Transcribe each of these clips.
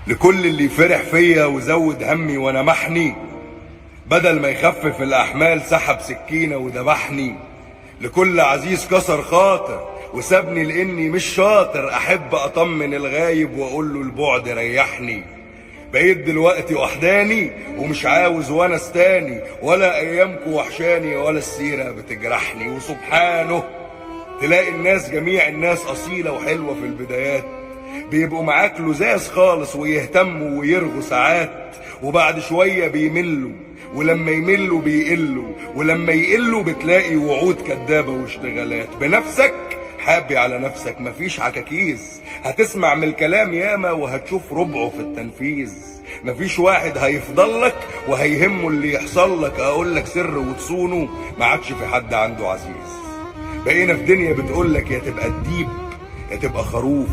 لكل اللي فرح فيا وزود همي وانا محني، بدل ما يخفف الاحمال سحب سكينه وذبحني. لكل عزيز كسر خاطر وسابني لاني مش شاطر، احب اطمن الغايب واقول له البعد ريحني. بقيت دلوقتي وحداني ومش عاوز ونس تاني، ولا ايامكم وحشاني ولا السيره بتجرحني. وسبحانه تلاقي الناس جميع الناس اصيله وحلوه في البدايات، بيبقوا معاك لزاز خالص ويهتموا ويرغوا ساعات، وبعد شويه بيملوا، ولما يملوا بيقلوا، ولما يقلوا بتلاقي وعود كدابه واشتغالات. بنفسك حابي على نفسك، مفيش عكاكيز، هتسمع من الكلام ياما وهتشوف ربعه في التنفيذ. مفيش واحد هيفضلك وهيهمه اللي يحصل لك، اقولك سر وتصونه ما عادش في حد عنده عزيز. بقينا في دنيا بتقولك يا تبقى الديب يا تبقى خروف،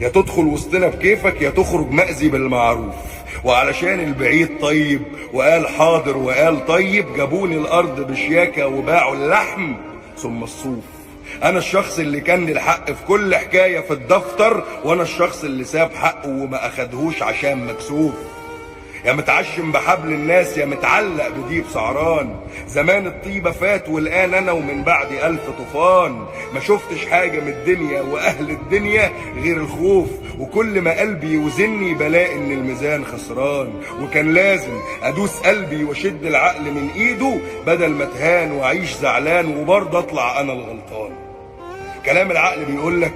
يا تدخل وسطنا بكيفك يا تخرج مأذي بالمعروف. وعلشان البعيد طيب وقال حاضر وقال طيب، جابوني الارض بشياكة وباعوا اللحم ثم الصوف. انا الشخص اللي كان الحق في كل حكاية في الدفتر، وانا الشخص اللي ساب حقه وما اخدهوش عشان مكسوف. يا متعشم بحبل الناس يا متعلق بديب سعران، زمان الطيبة فات والآن أنا ومن بعد 1000 طوفان. ما شفتش حاجة من الدنيا وأهل الدنيا غير الخوف، وكل ما قلبي يوزني بلاقي إن الميزان خسران. وكان لازم أدوس قلبي وأشد العقل من إيده، بدل ما اتهان وأعيش زعلان وبرضه أطلع أنا الغلطان. كلام العقل بيقولك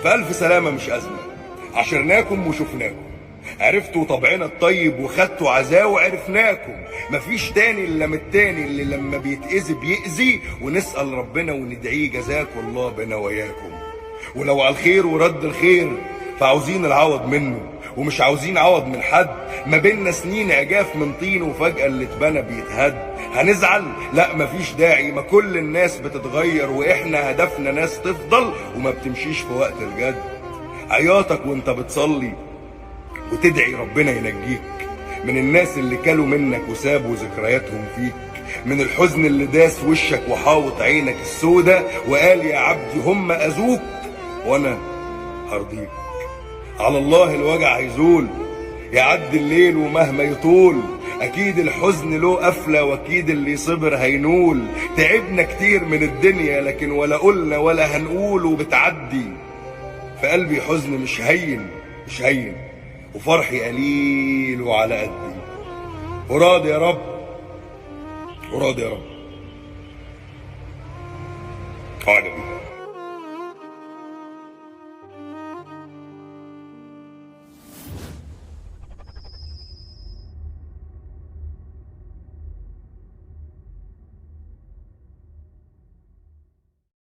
فألف سلامة مش أزمة، عشرناكم وشفناكم، عرفتوا طبعنا الطيب وخدتوا عزاه وعرفناكم. مفيش تاني الا من التاني اللي لما بيتأذي بيأذي، ونسأل ربنا وندعيه جزاكم الله بنا وياكم. ولو على الخير ورد الخير فعاوزين العوض منه، ومش عاوزين عوض من حد. ما بيننا سنين عجاف من طين وفجأة اللي اتبنى بيتهد. هنزعل؟ لا مفيش داعي، ما كل الناس بتتغير واحنا هدفنا ناس تفضل وما بتمشيش في وقت الجد. عياطك وانت بتصلي وتدعي ربنا ينجيك من الناس اللي كلوا منك وسابوا ذكرياتهم فيك، من الحزن اللي داس وشك وحاوط عينك السودة وقال يا عبدي هم أذوك وانا هرضيك. على الله الوجع هيزول يعدي الليل ومهما يطول، اكيد الحزن له قفلة واكيد اللي صبر هينول. تعبنا كتير من الدنيا لكن ولا قلنا ولا هنقول، وبتعدي في قلبي حزن مش هين مش هين، وفرحي قليل وعلى قدي. وراضي يا رب وراضي يا رب. عجبي.